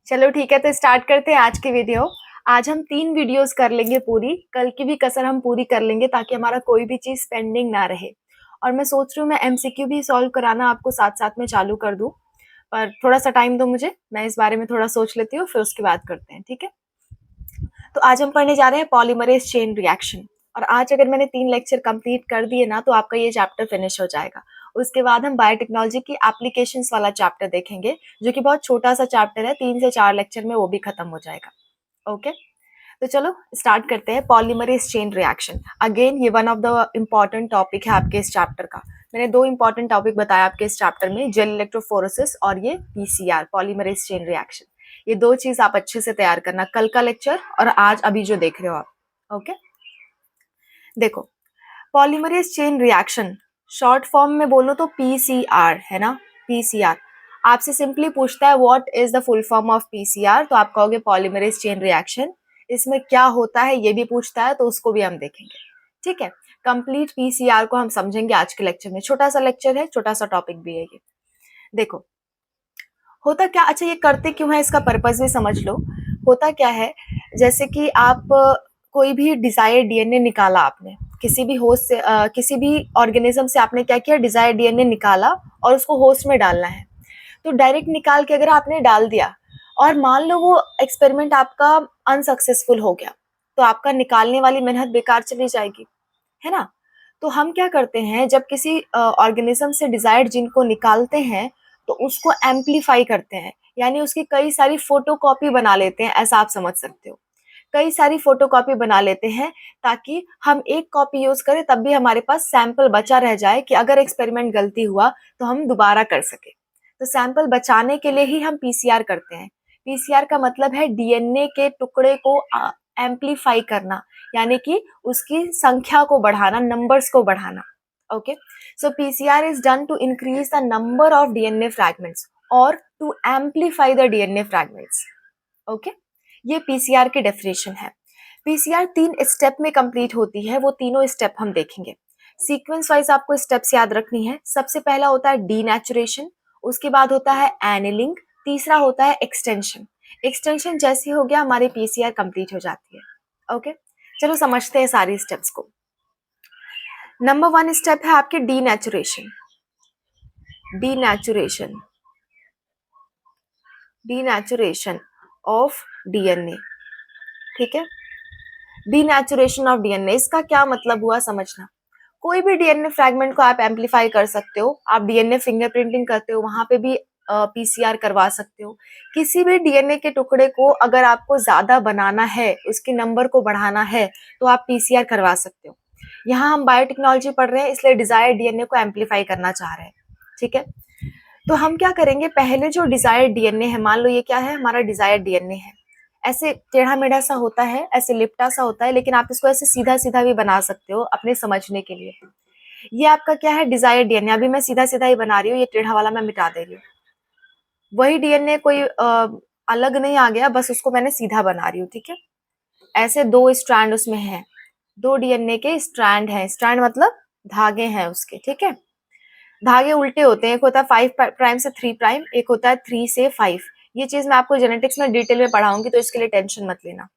चलो ठीक है, तो स्टार्ट करते हैं आज की वीडियो। आज हम 3 वीडियोस कर लेंगे पूरी, कल की भी कसर हम पूरी कर लेंगे ताकि हमारा कोई भी चीज़ पेंडिंग ना रहे। और मैं सोच रही हूँ मैं एमसीक्यू भी सॉल्व कराना आपको साथ-साथ में चालू कर दूँ, पर थोड़ा-सा टाइम दो मुझे, मैं इस बारे में थोड़ा सोच लेती हूँ, फिर उसके बाद करते हैं, ठीक है? तो आज हम पढ़ने जा रहे हैं पॉलीमरेज़ चेन रिएक्शन और आज अगर मैंने 3 लेक्चर कंप्लीट कर दिए ना, तो आपका ये चैप्टर फिनिश हो जाएगा। उसके बाद हम बायोटेक्नोलॉजी की एप्लीकेशंस वाला चैप्टर देखेंगे, जो कि बहुत छोटा-सा चैप्टर है, 3 से 4 लेक्चर में वो भी खत्म हो जाएगा। ओके? तो चलो स्टार्ट करते हैं पॉलीमरेज़ चेन रिएक्शन। अगेन ये one of the important topic है आपके इस चैप्टर का। मैंने 2 इम्पोर्टेंट टॉपिक बताया आपके इस चैप्टर में, जेल इलेक्ट्रोफोरेसिस और ये पीसीआर पॉलीमरेज़ चेन रिएक्शन। ये 2 चीज़ आप अच्छे से तैयार करना, कल का लेक्चर और आज अभी जो देख रहे हो आप। ओके? देखो, polymerase chain reaction short form में बोलो तो पीसीआर है ना, पीसीआर। आपसे सिंपली पूछता है what is the full form of PCR, तो आप कहोगे पॉलीमरेज़ चेन रिएक्शन। इसमें क्या होता है ये भी पूछता है, तो उसको भी हम देखेंगे। ठीक है, कंप्लीट पीसीआर को हम समझेंगे आज के लेक्चर में। छोटा सा लेक्चर है, छोटा सा टॉपिक भी है ये। देखो, होता क्या, अच्छा ये करते क्यों है इसका पर्पस भी समझ लो। होता क्या है, जैसे कि आप कोई भी डिजायर डीएनए निकाला आपने, किसी भी होस्ट से किसी भी ऑर्गेनिज्म से आपने क्या किया, डिजायर डीएनए निकाला और उसको होस्ट में डालना है। तो डायरेक्ट निकाल के अगर आपने डाल दिया और मान लो वो एक्सपेरिमेंट आपका अनसक्सेसफुल हो गया, तो आपका निकालने वाली मेहनत बेकार चली जाएगी, है ना। तो हम क्या करते हैं, जब किसी ऑर्गेनिज्म से डिजायर्ड जीन को निकालते हैं तो उसको एम्पलीफाई करते हैं, यानी उसकी कई सारी फोटोकॉपी बना लेते हैं, ऐसा आप समझ सकते हो। कई सारी फोटोकॉपी बना लेते हैं ताकि हम एक कॉपी यूज करें तब भी हमारे पास सैंपल बचा रह जाए कि अगर एक्सपेरिमेंट गलती हुआ तो हम दोबारा कर सके। तो सैंपल बचाने के लिए ही हम पीसीआर करते हैं। पीसीआर का मतलब है डीएनए के टुकड़े को एम्पलीफाई करना, यानी कि उसकी संख्या को बढ़ाना, नंबर्स को बढ़ाना। Okay, so PCR is done to increase the number of DNA fragments or to amplify the DNA fragments. Okay, ये पीसीआर की डेफिनेशन है। पीसीआर 3 स्टेप में कंप्लीट होती है, वो तीनों स्टेप हम देखेंगे। सीक्वेंस वाइज आपको स्टेप्स याद रखनी है। सबसे पहला होता है डीनेचुरेशन, उसके बाद होता है एनिलिंग, तीसरा होता है एक्सटेंशन। एक्सटेंशन जैसे हो गया हमारी पीसीआर कंप्लीट हो जाती है। ओके, चलो समझते हैं सारी स्टेप्स को। नंबर 1 स्टेप है आपके denaturation. Denaturation, denaturation of DNA. ठीक है, डीनेचुरेशन ऑफ डीएनए, इसका क्या मतलब हुआ समझना। कोई भी डीएनए फ्रैगमेंट को आप एम्पलीफाई कर सकते हो। आप डीएनए फिंगरप्रिंटिंग करते हो, वहां पे भी पीसीआर करवा सकते हो। किसी भी डीएनए के टुकड़े को अगर आपको ज्यादा बनाना है, उसके नंबर को बढ़ाना है, तो आप पीसीआर करवा सकते हो। यहाँ हम बायोटेक्नोलॉजी पढ़ रहे हैं, इसलिए डिजायर डीएनए को एम्पलीफाई करना चाह रहे हैं। ठीक है, तो हम क्या करेंगे, पहले जो डिजायर डीएनए है, मान लो ये क्या है, हमारा डिजायर डीएनए है। ऐसे टेढ़ा मेढ़ा सा होता है, ऐसे लिपटा सा होता है, लेकिन आप इसको ऐसे सीधा सीधा भी बना सकते हो अपने समझने के लिए। ये आपका क्या है, डिजायर डीएनए। अभी मैं सीधा सीधा ही बना रही हूँ, ये टेढ़ा वाला मैं मिटा दे रही हूँ। वही डीएनए कोई अलग नहीं आ गया, बस उसको मैंने सीधा बना रही हूँ। ठीक है, ऐसे 2 स्ट्रैंड उसमें है, 2 डीएनए के स्ट्रैंड है। स्ट्रैंड मतलब धागे हैं उसके। ठीक है, धागे उल्टे होते हैं, एक होता है 5 प्राइम से 3 प्राइम, एक होता है 3 से 5। ये चीज मैं आपको जेनेटिक्स में डिटेल में पढ़ाऊंगी, तो इसके लिए टेंशन मत लेना।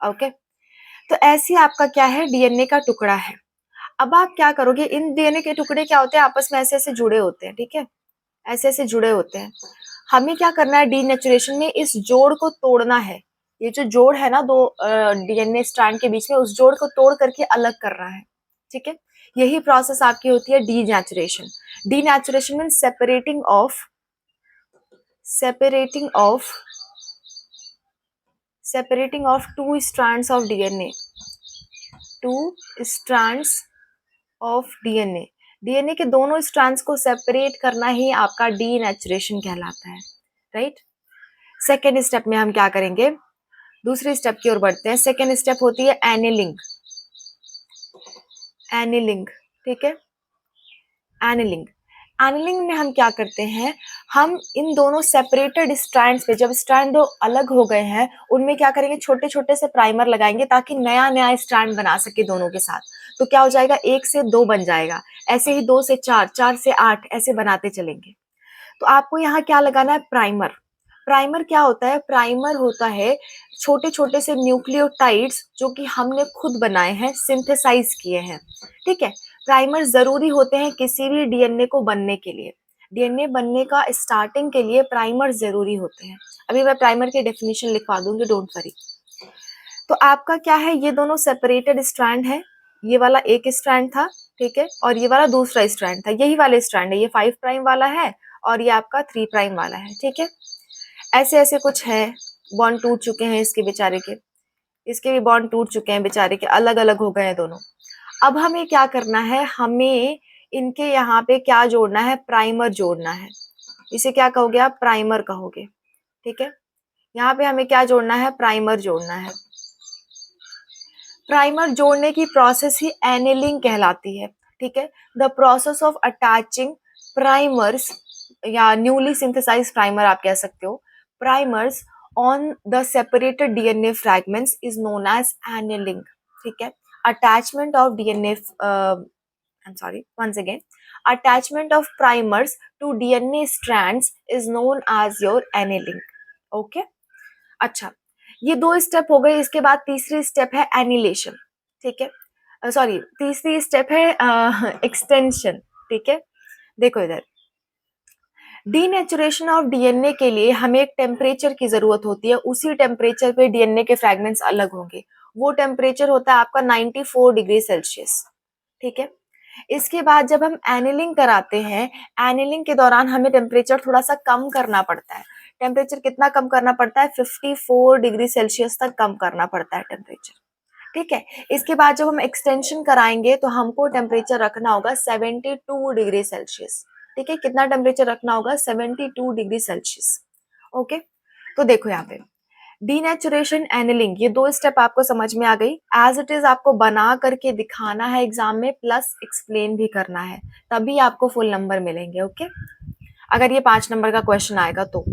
ओके, तो ऐसी आपका क्या है, डीएनए का टुकड़ा है। अब आप क्या करोगे, इन डीएनए के टुकड़े क्या होते हैं, आपस में ऐसे ऐसे जुड़े होते हैं। ठीक है, ऐसे ऐसे जुड़े होते हैं। हमें क्या करना है, डीनेचुरेशन में इस जोड़ को तोड़ना है। ये जो जोड़ है ना, 2 डीएनए स्ट्रैंड के बीच में, उस जोड़ को तोड़ करके अलग करना है। ठीक है, यही प्रोसेस आपकी होती है denaturation. Denaturation mean separating of 2 strands of DNA, 2 strands of DNA। DNA के दोनों स्ट्रैंड्स को सेपरेट करना ही आपका डीनेचुरेशन कहलाता है, राइट। सेकेंड स्टेप में हम क्या करेंगे, दूसरे स्टेप की ओर बढ़ते हैं। सेकेंड स्टेप होती है एनिलिंग। एनिलिंग, ठीक है, एनिलिंग। एनिलिंग में हम क्या करते हैं, हम इन दोनों सेपरेटेड स्ट्रैंड्स पे, जब स्ट्रैंड दो अलग हो गए हैं, उनमें क्या करेंगे, छोटे छोटे से प्राइमर लगाएंगे ताकि नया नया स्ट्रैंड बना सके दोनों के साथ। तो क्या हो जाएगा, 1 से 2 बन जाएगा, ऐसे ही 2 से 4, 4 से 8, ऐसे बनाते चलेंगे। तो आपको यहाँ क्या लगाना है, प्राइमर। प्राइमर क्या होता है? प्राइमर होता है छोटे-छोटे से न्यूक्लियोटाइड्स जो कि हमने खुद बनाए हैं, सिंथेसाइज़ किए हैं, ठीक है? प्राइमर ज़रूरी होते हैं किसी भी डीएनए को बनने के लिए। डीएनए बनने का स्टार्टिंग के लिए प्राइमर ज़रूरी होते हैं। अभी मैं प्राइमर की डेफिनिशन लिखवा दूँगी, डोंट वरी। तो आपका क्या है, ये दोनों सेपरेटेड स्ट्रैंड है। ये वाला एक स्ट्रैंड था, ठीक है? और ये वाला दूसरा स्ट्रैंड था। यही वाले स्ट्रैंड है, ये 5 प्राइम वाला है और ये आपका 3 प्राइम वाला है, ठीक है? ऐसे-ऐसे कुछ है, बॉन्ड टूट चुके हैं इसके बेचारे के। इसके भी बॉन्ड टूट चुके हैं बेचारे के, अलग-अलग हो गए हैं दोनों। अब हमें क्या करना है, हमें इनके यहाँ पे क्या जोड़ना है, प्राइमर जोड़ना है। इसे क्या कहोगे आप? प्राइमर कहोगे, ठीक है? यहाँ पे हमें क्या जोड़ना है? प्राइमर जोड़ना है। प्राइमर जोड़ने की प्रोसेस ही एनेलिंग कहलाती है, ठीक है? The process of attaching primers या न्यूली सिंथेसाइज्ड प्राइमर आप कह सकते हो, primers on the separated DNA fragments is known as annealing, ठीक है? Attachment of DNA I'm sorry, once again, attachment of primers to DNA strands is known as your annealing. Okay? अच्छा, ये 2 step हो गए, इसके बाद तीसरी स्टेप है एनिलेशन, ठीक है? सॉरी, तीसरी स्टेप है एक्सटेंशन, ठीक है? देखो इधर, डीनेचुरेशन ऑफ डीएनए के लिए हमें एक टेम्परेचर की जरूरत होती है, उसी टेम्परेचर पे डीएनए के फ्रैगमेंट्स अलग होंगे। वो टेम्परेचर होता है आपका 94 डिग्री सेल्सियस, ठीक है? इसके बाद जब हम एनिलिंग कराते हैं, एनिलिंग के दौरान हमें टेम्परेचर थोड़ा सा कम करना पड़ता है। टेम्परेचर कितना कम करना पड़ता है? 54 डिग्री सेल्सियस तक कम करना पड़ता है टेम्परेचर, ठीक है? इसके बाद जब हम एक्सटेंशन कराएंगे तो हमको टेम्परेचर रखना होगा 72 डिग्री सेल्सियस, ठीक है? कितना टेम्परेचर रखना होगा? 72 डिग्री सेल्सियस, ओके? तो देखो यहाँ पे डीनेचुरेशन, एनिलिंग, ये 2 स्टेप आपको समझ में आ गई। एज इट इज आपको बना करके दिखाना है एग्जाम में, प्लस एक्सप्लेन भी करना है, तभी आपको फुल नंबर मिलेंगे, ओके? अगर ये 5 नंबर का क्वेश्चन आएगा तो।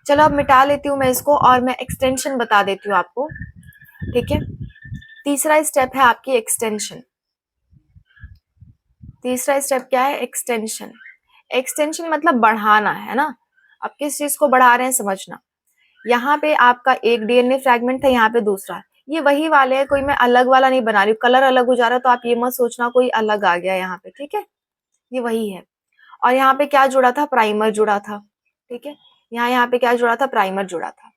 चलो अब मिटा लेती हूँ मैं इसको और मैं एक्सटेंशन बता देती हूँ आपको, ठीक है? तीसरा स्टेप है आपकी एक्सटेंशन। तीसरा स्टेप क्या है? एक्सटेंशन। एक्सटेंशन मतलब बढ़ाना, है ना? अब किस चीज को बढ़ा रहे हैं समझना। यहाँ पे आपका एक डीएनए फ्रैगमेंट था, यहाँ पे दूसरा। ये वही वाले हैं, कोई मैं अलग वाला नहीं बना रही हूँ। कलर अलग हो जा रहा है तो आप ये मत सोचना कोई अलग आ गया यहाँ पे, ठीक है? ये वही है। और यहाँ पे क्या जुड़ा था? प्राइमर जुड़ा था, ठीक है? यहाँ पे क्या जुड़ा था? प्राइमर जुड़ा था।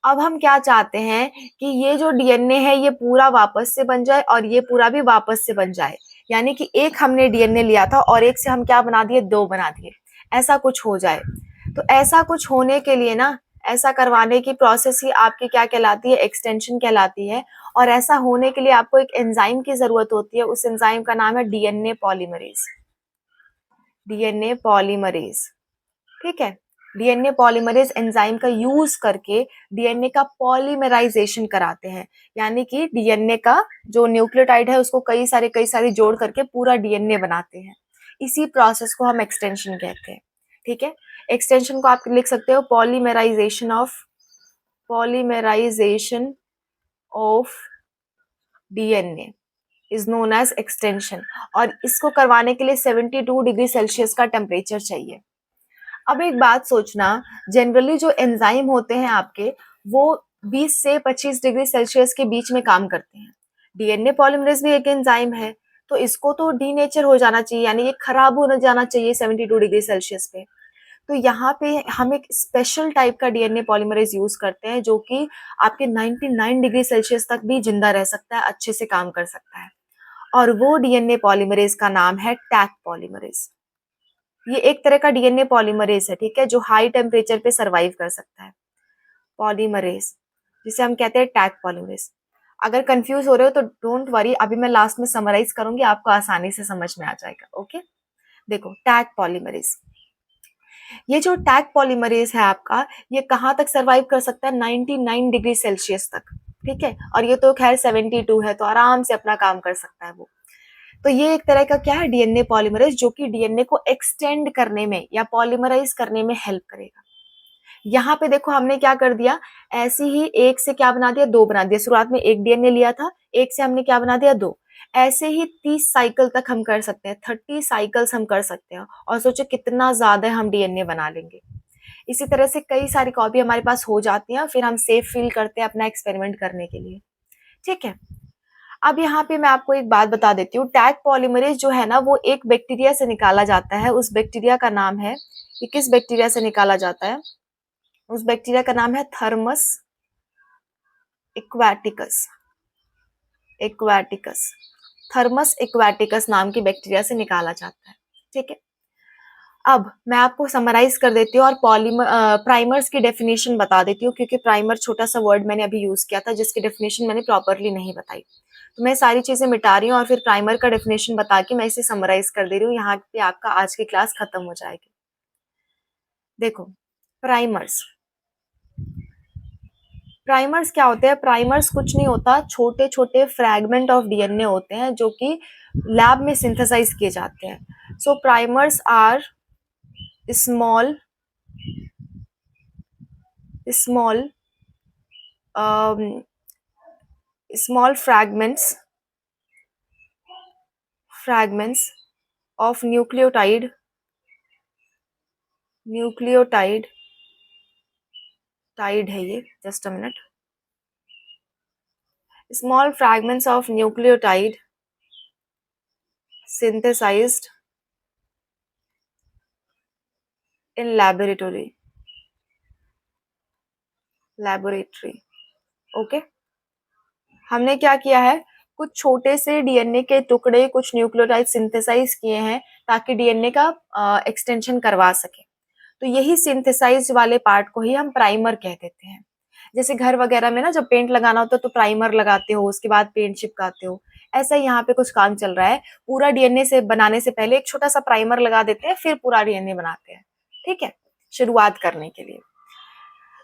अब हम क्या चाहते हैं कि ये जो डीएनए है ये पूरा वापस से बन जाए और ये पूरा भी वापस से बन जाए। यानी कि एक हमने डीएनए लिया था और एक से हम क्या बना दिए? 2 बना दिए। ऐसा कुछ हो जाए। तो ऐसा कुछ होने के लिए ना, ऐसा करवाने की प्रोसेस ही आपकी क्या कहलाती है? एक्सटेंशन कहलाती है। और ऐसा होने के लिए आपको एक एंजाइम की जरूरत होती है, उस एंजाइम का नाम है डीएनए पॉलीमरेज। डीएनए पॉलीमरेज, ठीक है? डीएनए पॉलीमरेज एंजाइम का यूज करके डीएनए का पॉलीमराइजेशन कराते हैं। यानी कि डीएनए का जो न्यूक्लियोटाइड है उसको कई सारे जोड़ करके पूरा डीएनए बनाते हैं। इसी प्रोसेस को हम एक्सटेंशन कहते हैं, ठीक है? एक्सटेंशन को आप लिख सकते हो polymerisation of DNA is known as extension. और इसको करवाने के लिए 72 डिग्री सेल्सियस का टेम्परेचर चाहिए। अब एक बात सोचना, जनरली जो एंजाइम होते हैं आपके, वो 20 से 25 डिग्री सेल्सियस के बीच में काम करते हैं। डीएनए पॉलीमरेज भी एक एंजाइम है, तो इसको तो डीनेचर हो जाना चाहिए, यानी ये खराब हो जाना चाहिए 72 डिग्री सेल्सियस पे। तो यहाँ पे हम एक स्पेशल टाइप का डीएनए पॉलीमरेज यूज करते हैं जो कि आपके 99 डिग्री सेल्सियस तक भी जिंदा रह सकता है, अच्छे से काम कर सकता है। और वो डीएनए पॉलीमरेज का नाम है टैक पॉलीमरेज। ये एक तरह का डीएनए पॉलीमरेज है, ठीक है, जो हाई टेम्परेचर पे सरवाइव कर सकता है। पॉलीमरेज जिसे हम कहते हैं टैग पॉलीमरेज। अगर कंफ्यूज हो रहे हो तो डोंट वरी, अभी मैं लास्ट में समराइज करूंगी, आपको आसानी से समझ में आ जाएगा, ओके? देखो टैग पॉलीमरेज, ये जो टैग पॉलीमरेज है आपका, ये कहाँ तक सरवाइव कर सकता है? 99 डिग्री सेल्सियस तक, ठीक है? और ये तो खैर 72 है, तो आराम से अपना काम कर सकता है वो। तो ये एक तरह का क्या है? डीएनए पॉलीमरेज, जो कि डीएनए को एक्सटेंड करने में या पॉलीमराइज करने में हेल्प करेगा। यहाँ पे देखो हमने क्या कर दिया, ऐसे ही एक से क्या बना दिया? 2 बना दिया। शुरुआत में एक डीएनए लिया था, एक से हमने क्या बना दिया? 2। ऐसे ही 30 साइकिल तक हम कर सकते हैं, 30 साइकिल्स हम कर सकते हैं। और सोचो कितना ज्यादा हम डीएनए बना लेंगे। इसी तरह से कई सारी कॉपी हमारे पास हो जाती हैं, फिर हम सेफ फील करते हैं अपना एक्सपेरिमेंट करने के लिए। ठीक है। अब यहाँ पे मैं आपको एक बात बता देती हूँ, टैग पॉलीमरेज जो है ना वो एक बैक्टीरिया से निकाला जाता है। उस बैक्टीरिया का नाम है, ये किस बैक्टीरिया से निकाला जाता है? उस बैक्टीरिया का नाम है थर्मस इक्वाटिकस। एक्वाटिकस, थर्मस एक्वाटिकस नाम की बैक्टीरिया से निकाला जाता है। ठीक है। अब मैं आपको समराइज कर देती हूँ और प्राइमर्स की डेफिनेशन बता देती हूँ, क्योंकि प्राइमर छोटा सा वर्ड मैंने अभी यूज किया था जिसकी डेफिनेशन मैंने प्रॉपरली नहीं बताई। तो मैं सारी चीजें मिटा रही हूँ और फिर प्राइमर का डेफिनेशन बता के मैं इसे समराइज कर दे रही हूँ। यहाँ पे आपका आज की क्लास खत्म हो जाएगी। देखो, प्राइमर्स, प्राइमर्स क्या होते हैं? प्राइमर्स कुछ नहीं होता, छोटे छोटे फ्रैगमेंट ऑफ डीएनए होते हैं जो कि लैब में सिंथेसाइज किए जाते हैं। So primers are small small small fragments of nucleotide tide है ये, just a minute, small fragments of nucleotide synthesized in laboratory okay. हमने क्या किया है, कुछ छोटे से डीएनए के टुकड़े, कुछ न्यूक्लियोटाइड सिंथेसाइज किए हैं ताकि डीएनए का एक्सटेंशन करवा सके। तो यही सिंथेसाइज वाले पार्ट को ही हम प्राइमर कह देते हैं। जैसे घर वगैरह में ना जब पेंट लगाना होता है तो प्राइमर लगाते हो, उसके बाद पेंट चिपकाते हो, ऐसा ही यहाँ पे कुछ काम चल रहा है। पूरा डीएनए से बनाने से पहले एक छोटा सा प्राइमर लगा देते हैं, फिर पूरा डीएनए बनाते हैं। ठीक है, शुरुआत करने के लिए।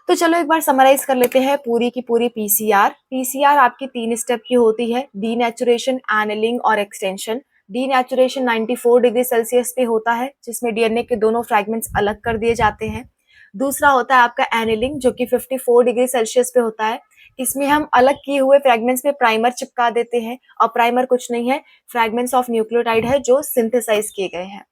तो चलो एक बार समराइज कर लेते हैं पूरी की पूरी पीसीआर। पीसीआर आपकी 3 स्टेप की होती है, डीनेचुरेशन, एनिलिंग और एक्सटेंशन। डीनेचुरेशन 94 डिग्री सेल्सियस पे होता है, जिसमें डीएनए के दोनों फ्रैगमेंट्स अलग कर दिए जाते हैं। दूसरा होता है आपका एनिलिंग, जो कि 54 डिग्री सेल्सियस पे होता है। इसमें हम अलग किए हुए फ्रैगमेंट्स में प्राइमर चिपका देते हैं, और प्राइमर कुछ नहीं है, फ्रैगमेंट्स ऑफ न्यूक्लियोटाइड है जो सिंथेसाइज किए गए हैं।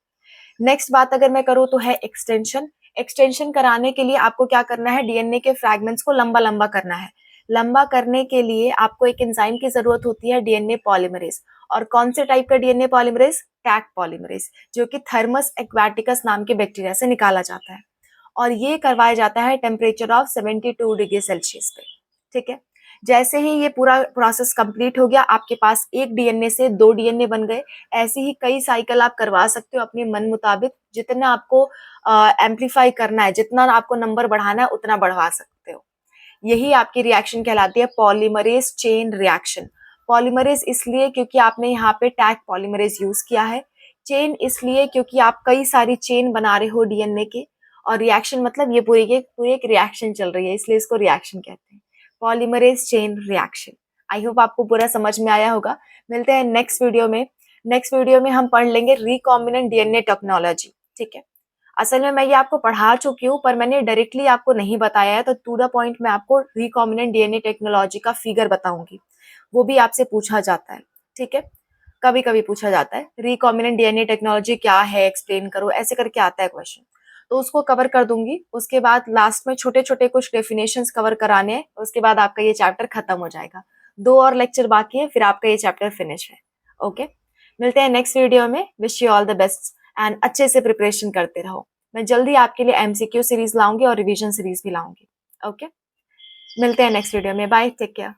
नेक्स्ट बात अगर मैं करूँ तो है एक्सटेंशन। एक्सटेंशन कराने के लिए आपको क्या करना है, डीएनए के फ्रैगमेंट्स को लंबा लंबा करना है। लंबा करने के लिए आपको एक एंजाइम की जरूरत होती है, डीएनए पॉलीमरेज। और कौन से टाइप का डीएनए पॉलीमरेज? टैग पॉलीमरेज, जो कि थर्मस एक्वाटिकस नाम के बैक्टीरिया से निकाला जाता है। और ये करवाया जाता है टेम्परेचर ऑफ 72 डिग्री सेल्सियस पे। ठीक है। जैसे ही ये पूरा प्रोसेस कंप्लीट हो गया, आपके पास एक डीएनए से 2 डीएनए बन गए। ऐसे ही कई साइकिल आप करवा सकते हो अपने मन मुताबिक। जितना आपको एम्पलीफाई करना है, जितना आपको नंबर बढ़ाना है, उतना बढ़वा सकते हो। यही आपकी रिएक्शन कहलाती है पॉलीमरेज चेन रिएक्शन। पॉलीमरेज इसलिए क्योंकि आपने यहाँ पे टैग पॉलीमरेज यूज किया है। चेन इसलिए क्योंकि आप कई सारी चेन बना रहे हो डीएनए के। और रिएक्शन मतलब ये पूरी एक रिएक्शन चल रही है, इसलिए इसको रिएक्शन कहते हैं, polymerase chain reaction. I hope आपको पूरा समझ में आया होगा। मिलते हैं नेक्स्ट वीडियो में। नेक्स्ट वीडियो में हम पढ़ लेंगे रिकॉम्बिनेंट डीएनए टेक्नोलॉजी। ठीक है। असल में मैं ये आपको पढ़ा चुकी हूँ, पर मैंने डायरेक्टली आपको नहीं बताया है, तो टू द पॉइंट मैं आपको रिकॉम्बिनेंट डीएनए टेक्नोलॉजी का फिगर बताऊंगी। वो भी आपसे पूछा जाता है। ठीक है, कभी कभी पूछा जाता है रिकॉम्बिनेंट डीएनए टेक्नोलॉजी क्या है, एक्सप्लेन करो, ऐसे करके आता है क्वेश्चन। तो उसको कवर कर दूंगी। उसके बाद लास्ट में छोटे छोटे कुछ डेफिनेशंस कवर कराने हैं, उसके बाद आपका ये चैप्टर खत्म हो जाएगा। 2 और लेक्चर बाकी है, फिर आपका ये चैप्टर फिनिश है। ओके, मिलते हैं नेक्स्ट वीडियो में। Wish you all the best and अच्छे से प्रिपरेशन करते रहो। मैं जल्दी आपके लिए एमसीक्यू सीरीज लाऊंगी और रिवीजन सीरीज भी लाऊंगी। ओके, मिलते हैं नेक्स्ट वीडियो में। Bye, take care.